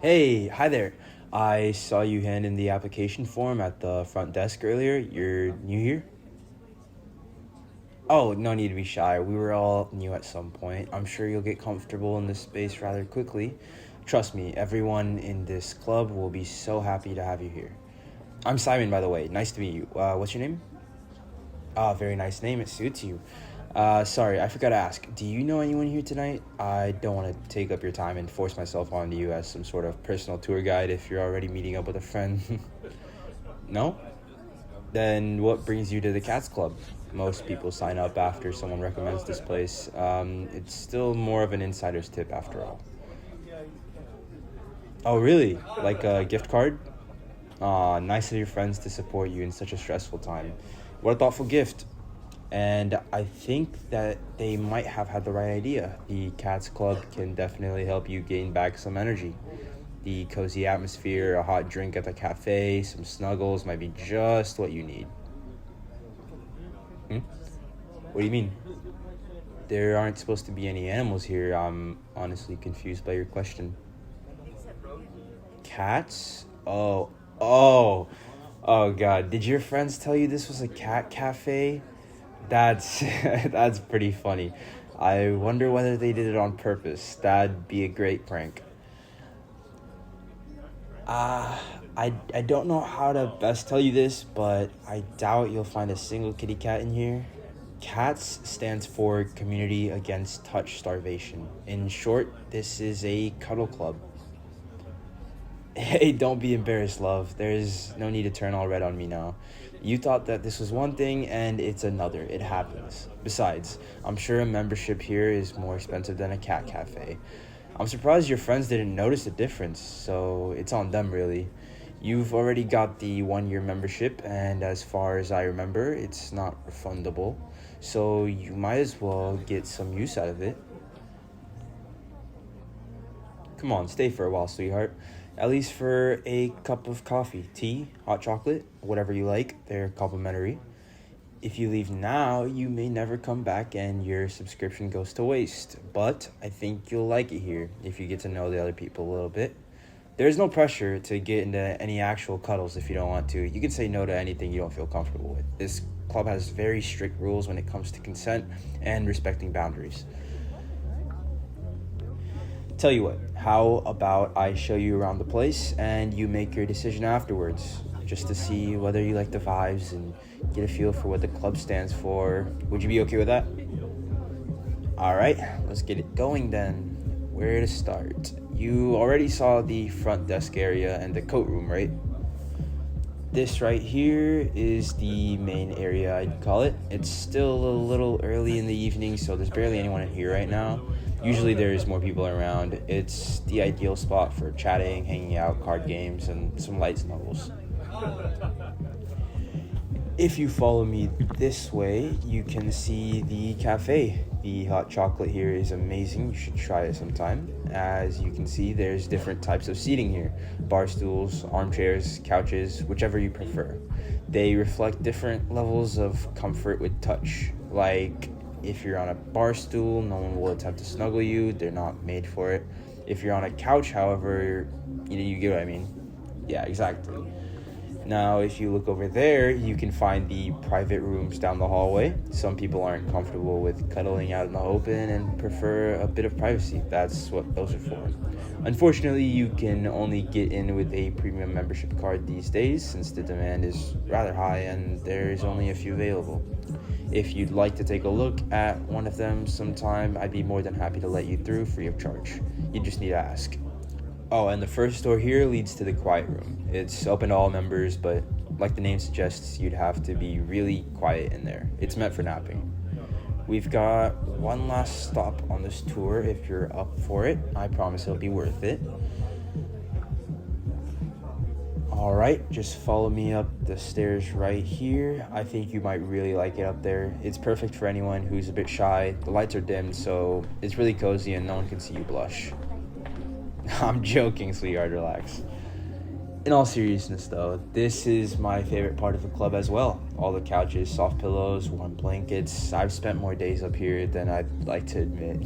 Hey, hi there. I saw you hand in the application form at the front desk earlier. You're new here? Oh, no need to be shy. We were all new at some point. I'm sure you'll get comfortable in this space rather quickly. Trust me, everyone in this club will be so happy to have you here. I'm Simon, by the way. Nice to meet you. What's your name? Ah, very nice name. It suits you. Sorry, I forgot to ask. Do you know anyone here tonight? I don't want to take up your time and force myself onto you as some sort of personal tour guide if you're already meeting up with a friend. No? Then what brings you to the Cats Club? Most people sign up after someone recommends this place. It's still more of an insider's tip after all. Oh, really? Like a gift card? Aw, nice of your friends to support you in such a stressful time. What a thoughtful gift. And I think that they might have had the right idea. The Cats Club can definitely help you gain back some energy. The cozy atmosphere, a hot drink at the cafe, some snuggles might be just what you need. Hmm? What do you mean? There aren't supposed to be any animals here. I'm honestly confused by your question. Cats? Oh, God. Did your friends tell you this was a cat cafe? That's that's pretty funny. I wonder whether they did it on purpose. That'd be a great prank. Uh, I don't know how to best tell you this, but I doubt you'll find a single kitty cat in here. CATS stands for Community Against Touch Starvation. In short, this is a cuddle club. Hey, don't be embarrassed, love. There's no need to turn all red on me now. You thought that this was one thing, and it's another. It happens. Besides, I'm sure a membership here is more expensive than a cat cafe. I'm surprised your friends didn't notice the difference, so it's on them, really. You've already got the 1 year membership, and as far as I remember, it's not refundable. So you might as well get some use out of it. Come on, stay for a while, sweetheart. At least for a cup of coffee, tea, hot chocolate, whatever you like. They're complimentary. If you leave now, you may never come back and your subscription goes to waste. But I think you'll like it here if you get to know the other people a little bit. There's no pressure to get into any actual cuddles if you don't want to. You can say no to anything you don't feel comfortable with. This club has very strict rules when it comes to consent and respecting boundaries. Tell you what, how about I show you around the place and you make your decision afterwards, just to see whether you like the vibes and get a feel for what the club stands for. Would you be okay with that? All right, let's get it going then. Where to start? You already saw the front desk area and the coat room, right? This right here is the main area, I'd call it. It's still a little early in the evening, so there's barely anyone in here right now. Usually there's more people around. It's the ideal spot for chatting, hanging out, card games, and some light snuggles. If you follow me this way, you can see the cafe. The hot chocolate here is amazing. You should try it sometime. As you can see, there's different types of seating here. Bar stools, armchairs, couches, whichever you prefer. They reflect different levels of comfort with touch. Like, if you're on a bar stool, no one will attempt to snuggle you. They're not made for it. If you're on a couch, however, you get what I mean. Yeah, exactly. Now, if you look over there, you can find the private rooms down the hallway. Some people aren't comfortable with cuddling out in the open and prefer a bit of privacy. That's what those are for. Unfortunately, you can only get in with a premium membership card these days since the demand is rather high and there's only a few available. If you'd like to take a look at one of them sometime, I'd be more than happy to let you through free of charge. You just need to ask. Oh, and the first door here leads to the quiet room. It's open to all members, but like the name suggests, you'd have to be really quiet in there. It's meant for napping. We've got one last stop on this tour if you're up for it. I promise it'll be worth it. Alright, just follow me up the stairs right here. I think you might really like it up there. It's perfect for anyone who's a bit shy. The lights are dimmed, so it's really cozy and no one can see you blush. I'm joking, sweetheart, relax. In all seriousness, though, this is my favorite part of the club as well. All the couches, soft pillows, warm blankets. I've spent more days up here than I'd like to admit.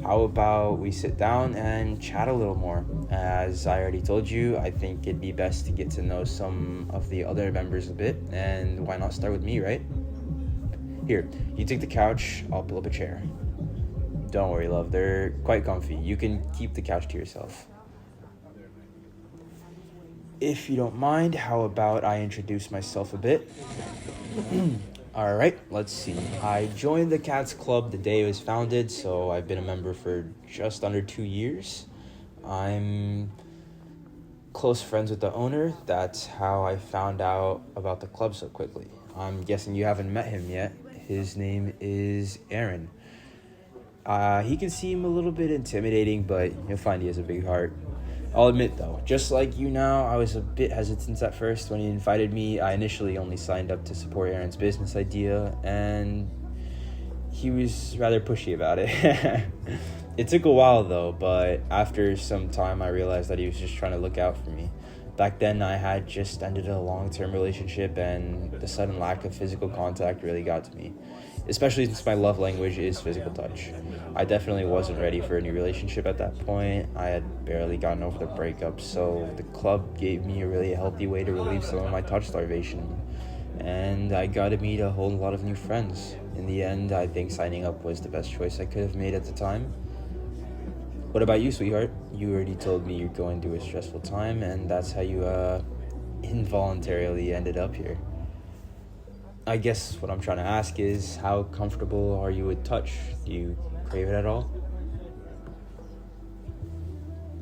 How about we sit down and chat a little more? As I already told you, I think it'd be best to get to know some of the other members a bit, and why not start with me, right? Here, you take the couch, I'll pull up a chair. Don't worry, love, they're quite comfy. You can keep the couch to yourself. If you don't mind, how about I introduce myself a bit? All right, let's see. I joined the Cats Club the day it was founded, so I've been a member for just under 2 years. I'm close friends with the owner. That's how I found out about the club so quickly. I'm guessing you haven't met him yet. His name is Aaron. He can seem a little bit intimidating, but you'll find he has a big heart. I'll admit though, just like you now, I was a bit hesitant at first when he invited me. I initially only signed up to support Aaron's business idea, and he was rather pushy about it. It took a while though, but after some time I realized that he was just trying to look out for me. Back then I had just ended a long-term relationship, and the sudden lack of physical contact really got to me, especially since my love language is physical touch. I definitely wasn't ready for a new relationship at that point. I had barely gotten over the breakup, so the club gave me a really healthy way to relieve some of my touch starvation. And I got to meet a whole lot of new friends. In the end, I think signing up was the best choice I could have made at the time. What about you, sweetheart? You already told me you're going through a stressful time, and that's how you involuntarily ended up here. I guess what I'm trying to ask is, how comfortable are you with touch? Do you crave it at all?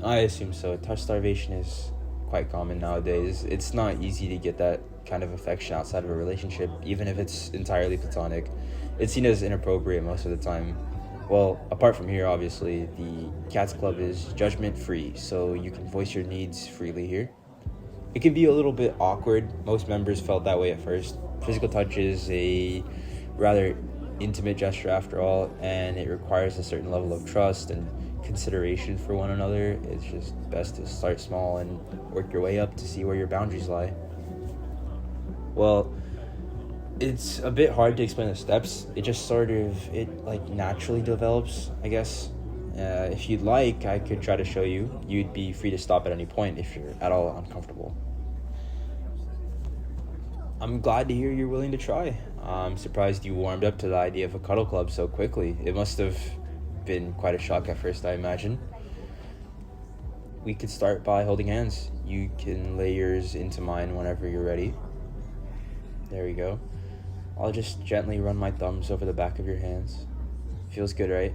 I assume so. Touch starvation is quite common nowadays. It's not easy to get that kind of affection outside of a relationship, even if it's entirely platonic. It's seen as inappropriate most of the time. Well, apart from here, obviously, the Cats Club is judgment-free, so you can voice your needs freely here. It can be a little bit awkward. Most members felt that way at first. Physical touch is a rather intimate gesture after all, and it requires a certain level of trust and consideration for one another. It's just best to start small and work your way up to see where your boundaries lie. Well, it's a bit hard to explain the steps. It just naturally develops, I guess. If you'd like, I could try to show you. You'd be free to stop at any point if you're at all uncomfortable. I'm glad to hear you're willing to try. I'm surprised you warmed up to the idea of a cuddle club so quickly. It must have been quite a shock at first, I imagine. We could start by holding hands. You can lay yours into mine whenever you're ready. There we go. I'll just gently run my thumbs over the back of your hands. Feels good, right?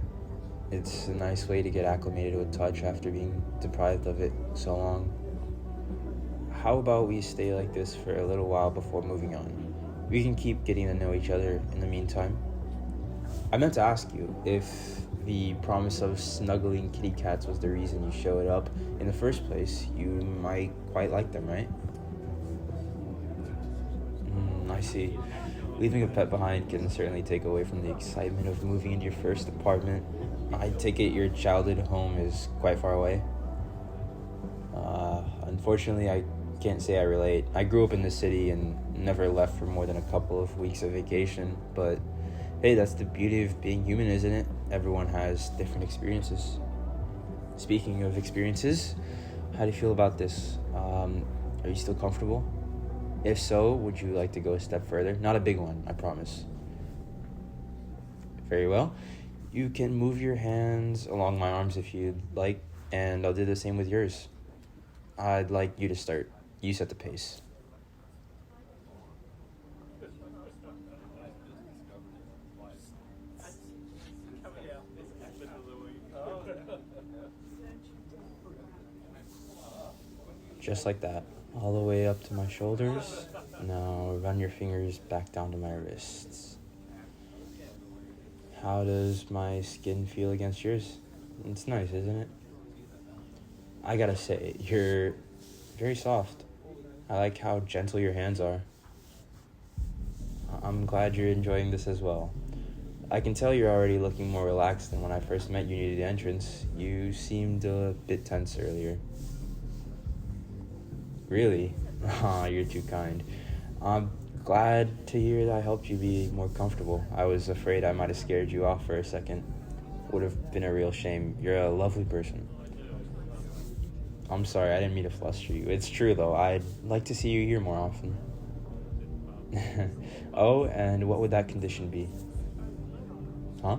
It's a nice way to get acclimated with touch after being deprived of it so long. How about we stay like this for a little while before moving on? We can keep getting to know each other in the meantime. I meant to ask you if the promise of snuggling kitty cats was the reason you showed up in the first place. You might quite like them, right? I see. Leaving a pet behind can certainly take away from the excitement of moving into your first apartment. I take it your childhood home is quite far away. Unfortunately, I can't say I relate. I grew up in the city and never left for more than a couple of weeks of vacation, but hey, that's the beauty of being human, isn't it? Everyone has different experiences. Speaking of experiences, how do you feel about this? Are you still comfortable? If so, would you like to go a step further? Not a big one, I promise. Very well. You can move your hands along my arms if you'd like, and I'll do the same with yours. I'd like you to start. You set the pace. Just like that. All the way up to my shoulders. Now run your fingers back down to my wrists. How does my skin feel against yours? It's nice, isn't it? I gotta say, you're very soft. I like how gentle your hands are. I'm glad you're enjoying this as well. I can tell you're already looking more relaxed than when I first met you near the entrance. You seemed a bit tense earlier. Really? Aw, you're too kind. I'm glad to hear that I helped you be more comfortable. I was afraid I might have scared you off for a second. would have been a real shame. You're a lovely person. I'm sorry, I didn't mean to fluster you. It's true, though. I'd like to see you here more often. Oh, and what would that condition be? Huh?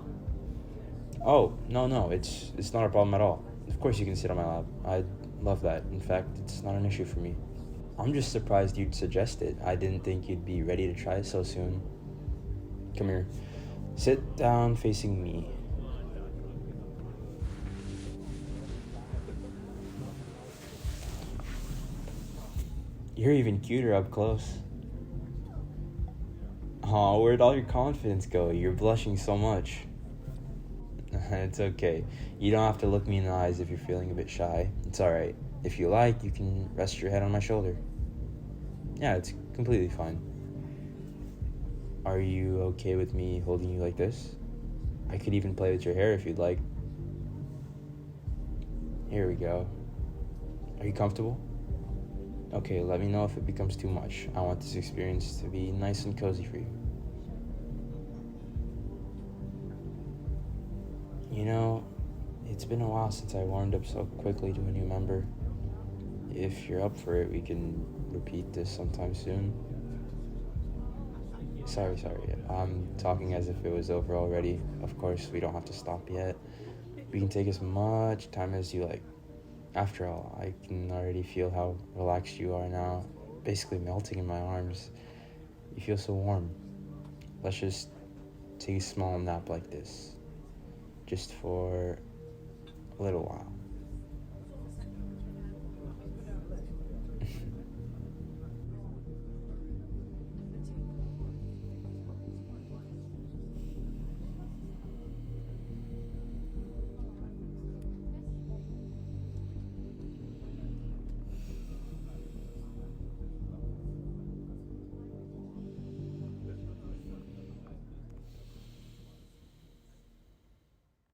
Oh, no, it's not a problem at all. Of course you can sit on my lap. I'd love that. In fact, it's not an issue for me. I'm just surprised you'd suggest it. I didn't think you'd be ready to try it so soon. Come here. Sit down facing me. You're even cuter up close. Aw, where'd all your confidence go? You're blushing so much. It's okay. You don't have to look me in the eyes if you're feeling a bit shy. It's alright. If you like, you can rest your head on my shoulder. Yeah, it's completely fine. Are you okay with me holding you like this? I could even play with your hair if you'd like. Here we go. Are you comfortable? Okay, let me know if it becomes too much. I want this experience to be nice and cozy for you. You know, it's been a while since I warmed up so quickly to a new member. If you're up for it, we can repeat this sometime soon. Sorry. I'm talking as if it was over already. Of course, we don't have to stop yet. We can take as much time as you like. After all, I can already feel how relaxed you are now, basically melting in my arms. You feel so warm. Let's just take a small nap like this, just for a little while.